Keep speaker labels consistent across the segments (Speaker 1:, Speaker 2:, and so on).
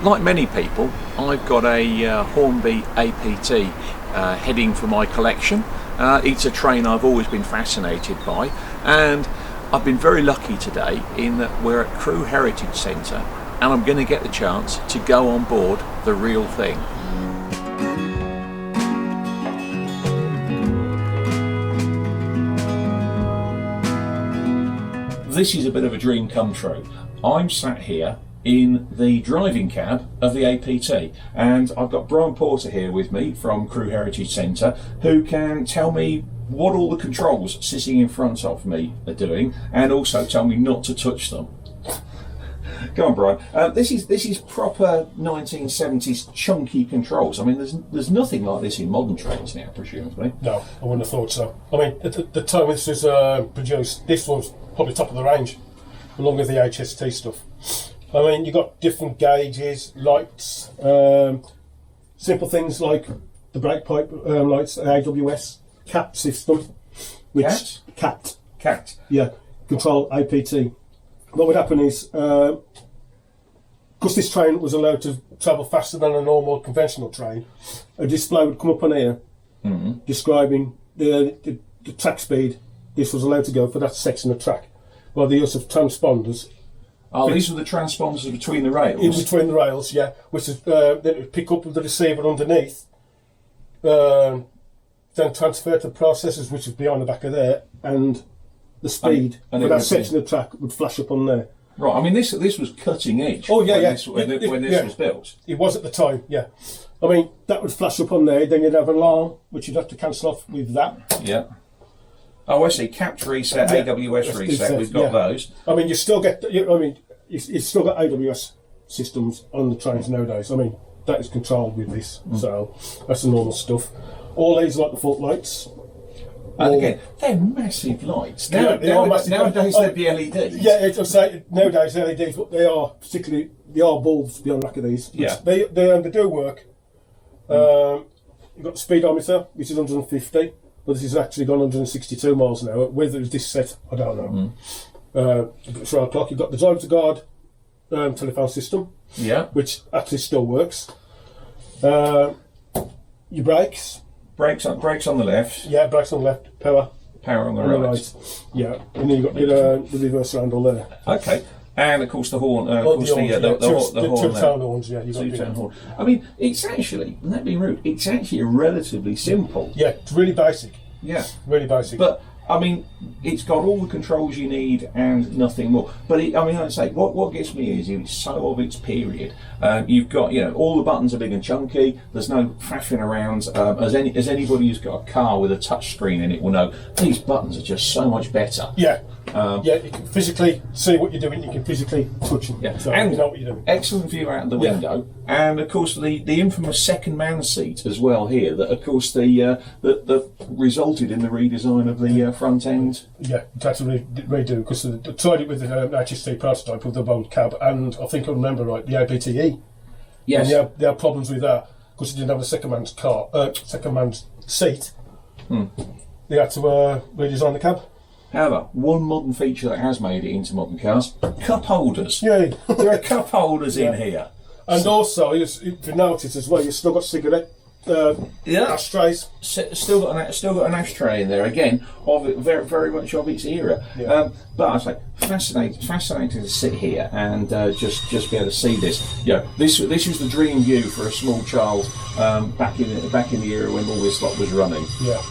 Speaker 1: like many people, I've got a Hornby APT heading for my collection. It's a train I've always been fascinated by, and I've been very lucky today in that we're at Crewe Heritage Centre, and I'm going to get the chance to go on board the real thing. This is a bit of a dream come true. I'm sat here in the driving cab of the APT, and I've got Brian Porter here with me from Crewe Heritage Centre, who can tell me what all the controls sitting in front of me are doing, and also tell me not to touch them. Go on, Brian. This is proper 1970s chunky controls. I mean, there's nothing like this in modern trains now, presumably.
Speaker 2: No, I wouldn't have thought so. I mean, at the time this was produced, this was probably top of the range, along with the HST stuff. I mean, you've got different gauges, lights, simple things like the brake pipe lights, AWS, CAT system, which CAT, yeah, control APT. What would happen is, because this train was allowed to travel faster than a normal conventional train, a display would come up on here describing the track speed this was allowed to go for that section of track, by the use of transponders.
Speaker 1: Oh, these were the transponders between the rails?
Speaker 2: In between the rails, yeah, which is then it would pick up the receiver underneath, then transfer to the processors, which is behind the back of there, and the speed for that section of track would flash up on there.
Speaker 1: Right, I mean, this was cutting edge.
Speaker 2: Oh, yeah,
Speaker 1: when this was built.
Speaker 2: It was at the time, yeah. I mean, that would flash up on there, then you'd have an alarm, which you'd have to cancel off with that.
Speaker 1: Yeah. Oh, I see. CAPT reset, AWS reset. We've got those.
Speaker 2: I mean, you still get. You've still got AWS systems on the trains nowadays. I mean, that is controlled with this, so that's the normal stuff. All these like the fault lights.
Speaker 1: And again, they're massive lights. Nowadays they'd be LEDs.
Speaker 2: Yeah, I'd say nowadays LEDs, but they are bulbs behind the back of these.
Speaker 1: Yeah,
Speaker 2: they do work. You've got the speedometer, which is 150. But this has actually gone 162 miles an hour. Whether it's this set, I don't know. It's around clock. You've got the driver to guard telephone system, which actually still works. Your brakes.
Speaker 1: Brakes on the left.
Speaker 2: Yeah, brakes on the left. Power
Speaker 1: on the right.
Speaker 2: Yeah, and then you've got the reverse handle there.
Speaker 1: Okay. And of course the horn, the
Speaker 2: two-tone horns, yeah.
Speaker 1: Two-tone horn. I mean, it's actually, not being rude, it's actually relatively simple.
Speaker 2: Yeah, it's really basic.
Speaker 1: Yeah.
Speaker 2: Really basic.
Speaker 1: But, I mean, it's got all the controls you need and nothing more. But, I'd say, what gets me is it's so of its period. You've got, all the buttons are big and chunky. There's no faffing around. As anybody who's got a car with a touch screen in it will know, these buttons are just so much better.
Speaker 2: Yeah. You can physically see what you're doing. You can physically touch them.
Speaker 1: Yeah.
Speaker 2: So
Speaker 1: and
Speaker 2: you know what you're doing.
Speaker 1: Excellent view out the window, and of course the infamous second man seat as well here. That of course that resulted in the redesign of the front end.
Speaker 2: Yeah, it had to redo because they tried it with the HST prototype with the bold cab, and I think I remember right, the APT-E.
Speaker 1: Yes.
Speaker 2: And they had problems with that because it didn't have a second man's seat. They had to redesign the cab.
Speaker 1: However, one modern feature that has made it into modern cars: cup holders.
Speaker 2: Yeah,
Speaker 1: there are cup holders in here.
Speaker 2: And also, if you notice as well, you've still got cigarette ashtrays.
Speaker 1: Still got an ashtray in there again, of it, very very much of its era.
Speaker 2: Yeah.
Speaker 1: But I was like, fascinating to sit here and just be able to see this. This is the dream view for a small child back in the era when all this lot was running.
Speaker 2: Yeah.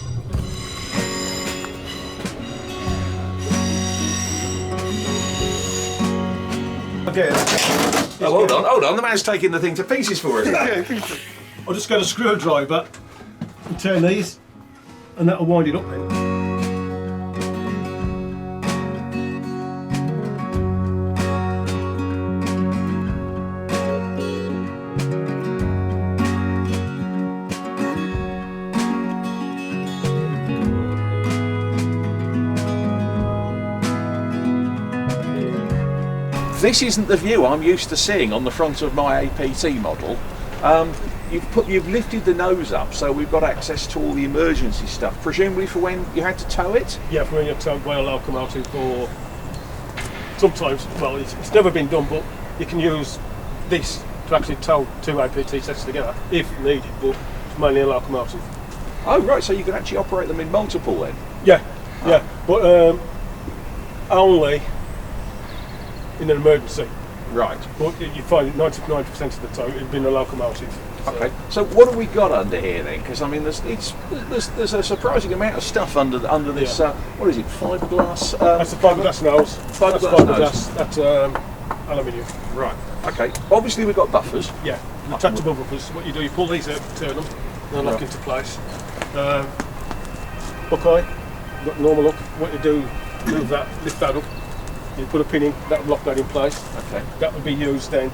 Speaker 1: Oh, hold on, the man's taking the thing to pieces for us.
Speaker 2: I'll just get a screwdriver and turn these, and that'll wind it up then.
Speaker 1: This isn't the view I'm used to seeing on the front of my APT model. You've lifted the nose up, so we've got access to all the emergency stuff. Presumably for when you had to tow it.
Speaker 2: Yeah, for when you tow well, I'll come out sometimes. Well, it's never been done, but you can use this to actually tow 2 APT sets together if needed, but it's mainly a locomotive.
Speaker 1: Oh right, so you can actually operate them in multiple then?
Speaker 2: Yeah, yeah, but only in an emergency.
Speaker 1: Right.
Speaker 2: But you find 99% of the time it'd been a locomotive.
Speaker 1: Okay. So what have we got under here then? Because I mean, there's a surprising amount of stuff under this.
Speaker 2: Yeah.
Speaker 1: What is it? Fiberglass.
Speaker 2: That's a fiberglass nose.
Speaker 1: Fiberglass.
Speaker 2: That's aluminium.
Speaker 1: Right. Okay. Obviously we've got buffers.
Speaker 2: Yeah. Retractable buffers. What you do, you pull these out, turn them, they'll lock into place. Buckeye. You've got normal look. What you do, move that, lift that up. You put a pin in, that will lock that in place.
Speaker 1: Okay.
Speaker 2: That will be used then,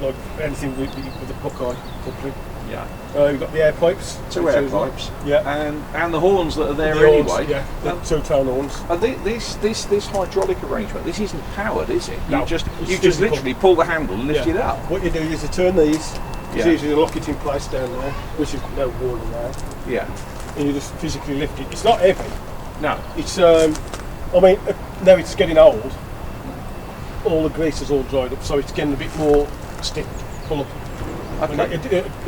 Speaker 2: like anything with the Buckeye coupling.
Speaker 1: Yeah.
Speaker 2: You've got the air pipes.
Speaker 1: 2 air pipes.
Speaker 2: Yeah.
Speaker 1: And the horns that are there
Speaker 2: The horns,
Speaker 1: anyway.
Speaker 2: yeah. The 2-tone horns.
Speaker 1: And this hydraulic arrangement, this isn't powered, is it?
Speaker 2: No,
Speaker 1: You just
Speaker 2: physical.
Speaker 1: literally pull the handle and lift it up.
Speaker 2: What you do is you turn these.
Speaker 1: Yeah.
Speaker 2: It's easy to lock it in place down there, which is no warning now.
Speaker 1: Yeah.
Speaker 2: And you just physically lift it. It's not heavy.
Speaker 1: No.
Speaker 2: It's I mean, now it's getting old. All the grease is all dried up, so it's getting a bit more stiff, pull up.
Speaker 1: Okay.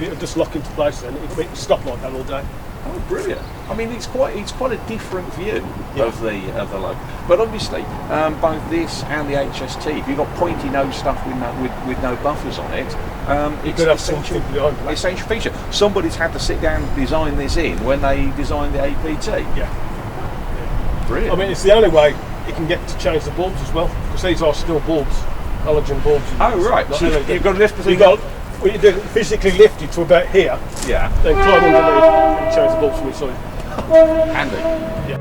Speaker 2: It'll just lock into place then. It'll stop like that all day.
Speaker 1: Oh, brilliant! I mean, it's quite a different view
Speaker 2: Yeah.
Speaker 1: of the logo. But obviously, both this and the HST, if you've got pointy nose stuff with no buffers on it, it's
Speaker 2: could have
Speaker 1: essential.
Speaker 2: something behind that.
Speaker 1: Essential feature. Somebody's had to sit down and design this in when they designed the APT.
Speaker 2: Yeah.
Speaker 1: Brilliant.
Speaker 2: I mean, it's the only way you can get to change the bulbs as well, because these are still bulbs, halogen bulbs.
Speaker 1: Oh right,
Speaker 2: Not
Speaker 1: so
Speaker 2: LED.
Speaker 1: you've got to lift the thing
Speaker 2: You got,
Speaker 1: up.
Speaker 2: what you do, physically lift it to about here,
Speaker 1: Yeah,
Speaker 2: then climb underneath and change the bulbs from inside.
Speaker 1: handy.
Speaker 2: Yeah.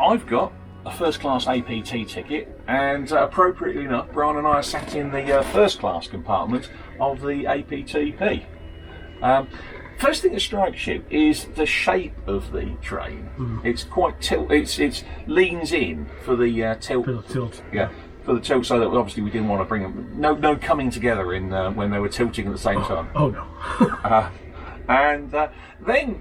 Speaker 1: I've got a first class APT ticket, and appropriately enough, Brian and I are sat in the first class compartment of the APT-P. First thing that strikes you is the shape of the train. It's quite it leans in for the tilt.
Speaker 2: For the tilt.
Speaker 1: Yeah, for the tilt. So that obviously we didn't want to bring them. No coming together in when they were tilting at the same time.
Speaker 2: Oh no.
Speaker 1: And then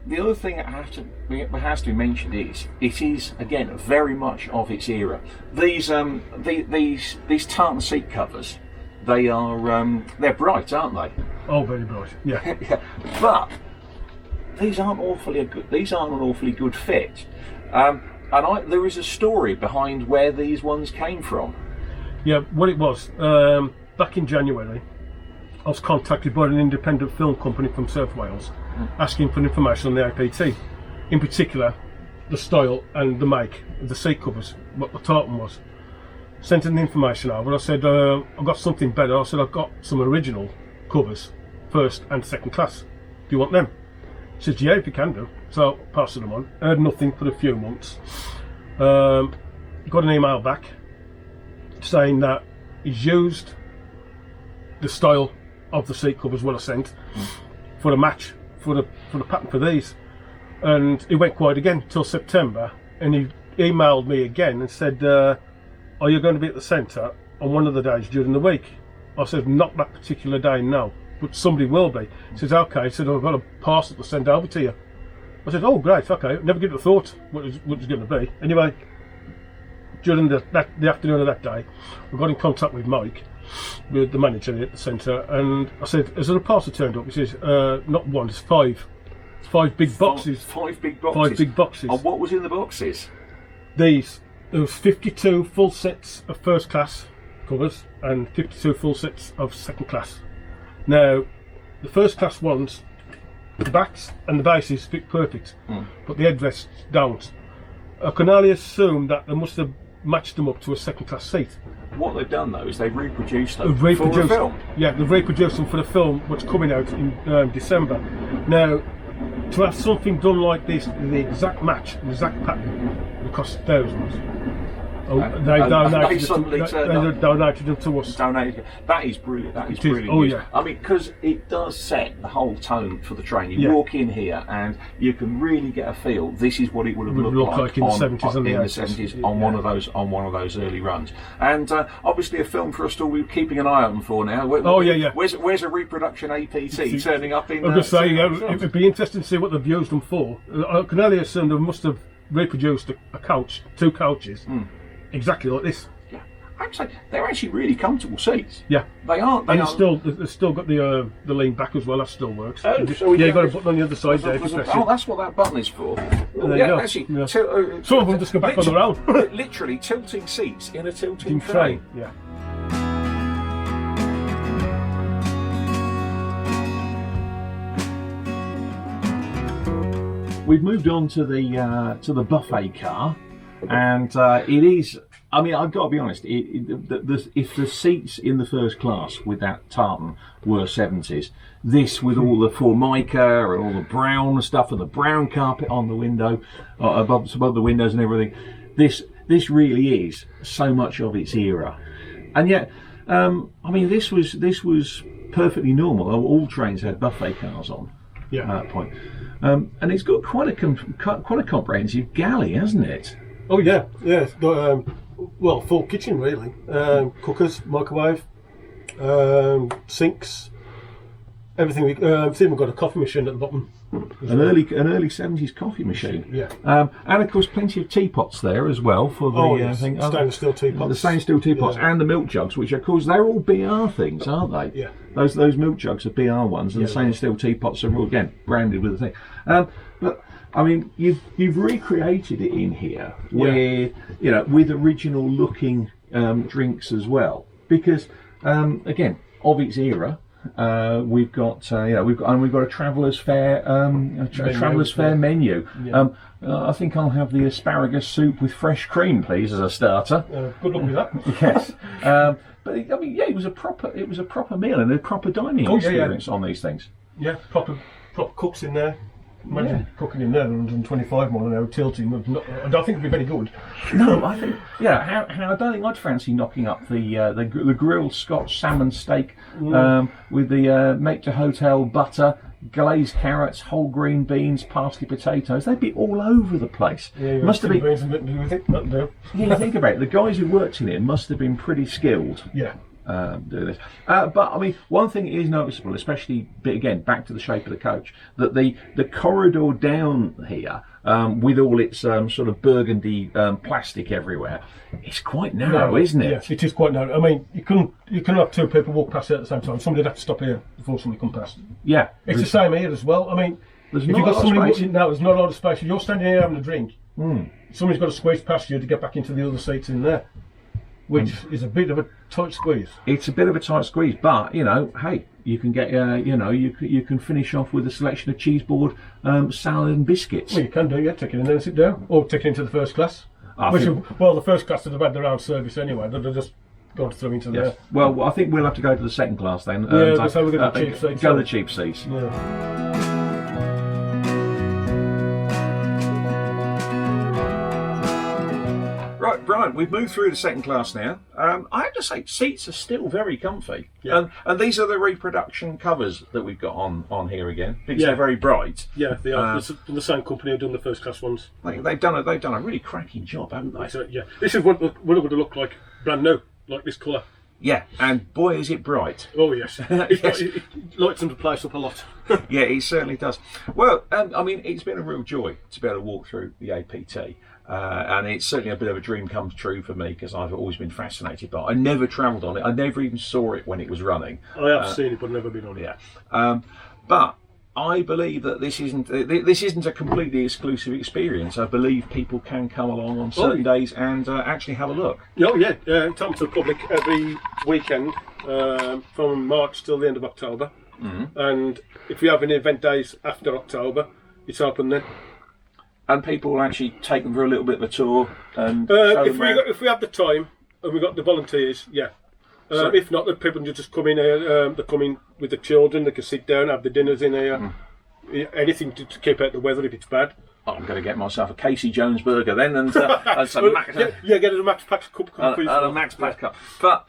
Speaker 1: the other thing that has to be mentioned is it is again very much of its era. These tartan seat covers, they're bright, aren't they?
Speaker 2: Oh, very bright. Yeah.
Speaker 1: Yeah. But these aren't an awfully good fit. There is a story behind where these ones came from.
Speaker 2: Yeah. What it was back in January, I was contacted by an independent film company from South Wales, asking for information on the APT, in particular the style and the make of the seat covers, what the tartan was. Sent in the information over. I said, I've got something better. I said, I've got some original covers, first and second class. Do you want them? He said, yeah, if you can do. So passed them on. Heard nothing for a few months. Got an email back saying that he's used the style of the seat covers what I sent for a match for the pattern for these, and it went quiet again till September, and he emailed me again and said, are you going to be at the centre on one of the days during the week? I said, not that particular day, no, but somebody will be. He says, okay. He said, I've got a parcel to send over to you. I said, oh great, okay. Never give it a thought what it's going to be. Anyway, during the afternoon of that day, I got in contact with Mike, with the manager at the centre, and I said, is there a parcel turned up? He says, not one, it's 5. It's 5 big boxes.
Speaker 1: 5 big boxes.
Speaker 2: 5 big boxes.
Speaker 1: And what was in the boxes?
Speaker 2: There was 52 full sets of first class covers and 52 full sets of second class. Now, the first class ones, the backs and the bases fit perfect, but the headrests don't. I can only assume that they must have matched them up to a second class seat.
Speaker 1: What they've done though is they've reproduced them
Speaker 2: For
Speaker 1: a film.
Speaker 2: Yeah, they've reproduced them for the film, which is coming out in December. Now, to have something done like this, the exact match, the exact pattern, it costs thousands. Oh,
Speaker 1: and
Speaker 2: they
Speaker 1: suddenly turned up.
Speaker 2: donated them to us.
Speaker 1: Donated. That is brilliant. That is
Speaker 2: It is.
Speaker 1: brilliant.
Speaker 2: Oh,
Speaker 1: news.
Speaker 2: yeah.
Speaker 1: I mean, because it does set the whole tone for the train. You walk in here and you can really get a feel. This is what it would have looked like
Speaker 2: in the 70s and the
Speaker 1: 70s on one of those early runs. And obviously, a film for us to be keeping an eye on for now. Where's a reproduction APT turning up in?
Speaker 2: I was going to say, it would be interesting to see what they've used them for. I can only assume they must have reproduced a couch, 2 couches, exactly like this.
Speaker 1: Yeah, I'd say they're actually really comfortable seats.
Speaker 2: Yeah,
Speaker 1: they are.
Speaker 2: And they've still got the lean back as well. That still works.
Speaker 1: Oh,
Speaker 2: you've got a button on the other side there.
Speaker 1: That's what that button is for.
Speaker 2: There you go.
Speaker 1: Actually,
Speaker 2: some of them just go back on their own.
Speaker 1: Literally tilting seats in a tilting train.
Speaker 2: Yeah.
Speaker 1: We've moved on to the buffet car, and it is. I mean, I've got to be honest. If the seats in the first class with that tartan were 70s, this with all the formica and all the brown stuff and the brown carpet on the window, above the windows and everything, this really is so much of its era. And yet, I mean, this was perfectly normal. All trains had buffet cars on.
Speaker 2: Yeah.
Speaker 1: At that point. And it's got quite a comprehensive galley, hasn't it?
Speaker 2: Oh yeah, yeah. It's got full kitchen really. Cookers, microwave, sinks, everything. It's even got a coffee machine at the bottom.
Speaker 1: An early 70s coffee machine.
Speaker 2: Yeah.
Speaker 1: And of course plenty of teapots there as well for the thing.
Speaker 2: Stainless steel teapots.
Speaker 1: The stainless steel teapots and the milk jugs, which of course they're all BR things, aren't they?
Speaker 2: Yeah.
Speaker 1: Those milk jugs are BR ones, and the stainless steel teapots are all again branded with the thing. But I mean, you've recreated it in here with original looking drinks as well, because again of its era. We've got a traveller's fare menu.
Speaker 2: Yeah.
Speaker 1: I think I'll have the asparagus soup with fresh cream, please, as a starter.
Speaker 2: Good luck with that.
Speaker 1: Yes. But I mean, it was a proper meal and a proper dining experience on these things.
Speaker 2: Yeah, proper cooks in there. Imagine cooking in there 125 mile an hour tilting. I don't think it'd be very good.
Speaker 1: No, I think I don't think I'd fancy knocking up the grilled Scotch salmon steak with the make to hotel butter, glazed carrots, whole green beans, parsley potatoes. They'd be all over the place.
Speaker 2: Yeah,
Speaker 1: must have been.
Speaker 2: Beans and bit with it. That'll do.
Speaker 1: Yeah, think about it. The guys who worked in it must have been pretty skilled.
Speaker 2: Yeah.
Speaker 1: Do this, but I mean, one thing is noticeable, especially again back to the shape of the coach, that the corridor down here, with all its sort of burgundy plastic everywhere, it's quite narrow, isn't it?
Speaker 2: Yes, it is quite narrow. I mean, you can have 2 people walk past it at the same time. Somebody'd have to stop here before somebody come past.
Speaker 1: Yeah,
Speaker 2: it's the same here as well. I mean, if you've got somebody walking now, there's not a lot of space. If you're standing here having a drink, somebody's got to squeeze past you to get back into the other seats in there. Which is a bit of a tight squeeze. It's
Speaker 1: a bit of a tight squeeze, but hey, you can get you can finish off with a selection of cheese board, salad and biscuits.
Speaker 2: Well, you can do, take it in there and sit down, or take it into the first class. The first class would have had their own service anyway. They'll just go through into there.
Speaker 1: Well, I think we'll have to go to the second class then.
Speaker 2: So we're going to the cheap seats.
Speaker 1: Go to the cheap seats.
Speaker 2: Yeah.
Speaker 1: Right, Brian, we've moved through the second class now. I have to say, seats are still very comfy.
Speaker 2: Yeah.
Speaker 1: And these are the reproduction covers that we've got on here again, because they're very bright.
Speaker 2: Yeah, they are. The same company who've done the first class ones.
Speaker 1: They've done a really cracking job, haven't they?
Speaker 2: So, yeah. This is what it would have looked like brand new, like this colour.
Speaker 1: Yeah, and boy is it bright.
Speaker 2: Oh yes, it lights the place up a lot.
Speaker 1: Yeah, it certainly does. Well, I mean, it's been a real joy to be able to walk through the APT. And it's certainly a bit of a dream come true for me, because I've always been fascinated by it. I never travelled on it. I never even saw it when it was running.
Speaker 2: I have seen it, but never been on it.
Speaker 1: Yeah. But I believe that this isn't a completely exclusive experience. I believe people can come along on certain days and actually have a look.
Speaker 2: Oh yeah, it's open to the public every weekend from March till the end of October.
Speaker 1: Mm-hmm.
Speaker 2: And if we have any event days after October, it's open then.
Speaker 1: And people will actually take them for a little bit of a tour. And
Speaker 2: if we have the time and we've got the volunteers, yeah. If not, the people just come in here. They come in with the children. They can sit down, have the dinners in here. Anything to keep out the weather if it's bad.
Speaker 1: I'm going to get myself a Casey Jones burger then, and some Max,
Speaker 2: get a Max Pack cup.
Speaker 1: and a Max Pack cup. But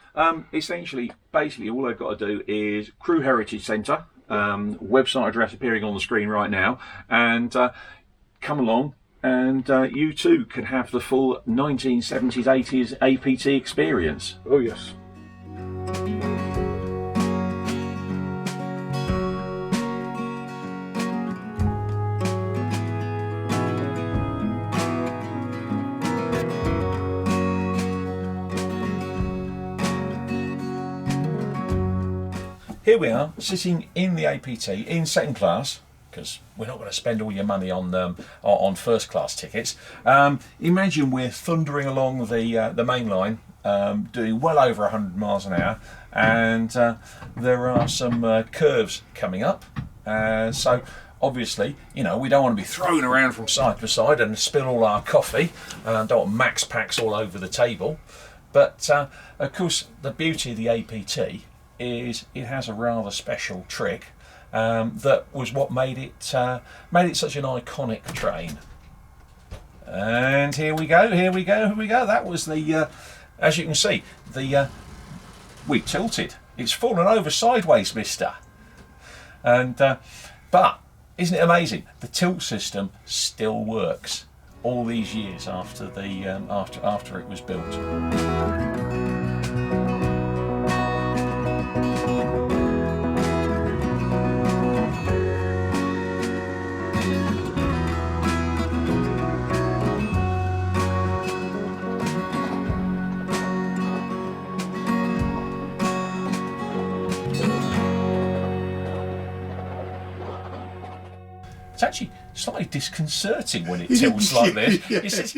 Speaker 1: essentially, basically, all they've got to do is Crewe Heritage Centre, website address appearing on the screen right now, and come along, and you too can have the full 1970s, 80s APT experience.
Speaker 2: Oh yes.
Speaker 1: Here we are, sitting in the APT in second class, because we're not going to spend all your money on first class tickets. Imagine we're thundering along the main line, doing well over 100 miles an hour, and there are some curves coming up. So obviously, you know, we don't want to be thrown around from side to side and spill all our coffee. Don't want Max Packs all over the table. But of course, the beauty of the APT is it has a rather special trick that was what made it such an iconic train. And here we go. That was the, as you can see, we tilted. It's fallen over sideways, mister. And but isn't it amazing? The tilt system still works all these years after after it was built. It's actually slightly disconcerting when it tilts like this.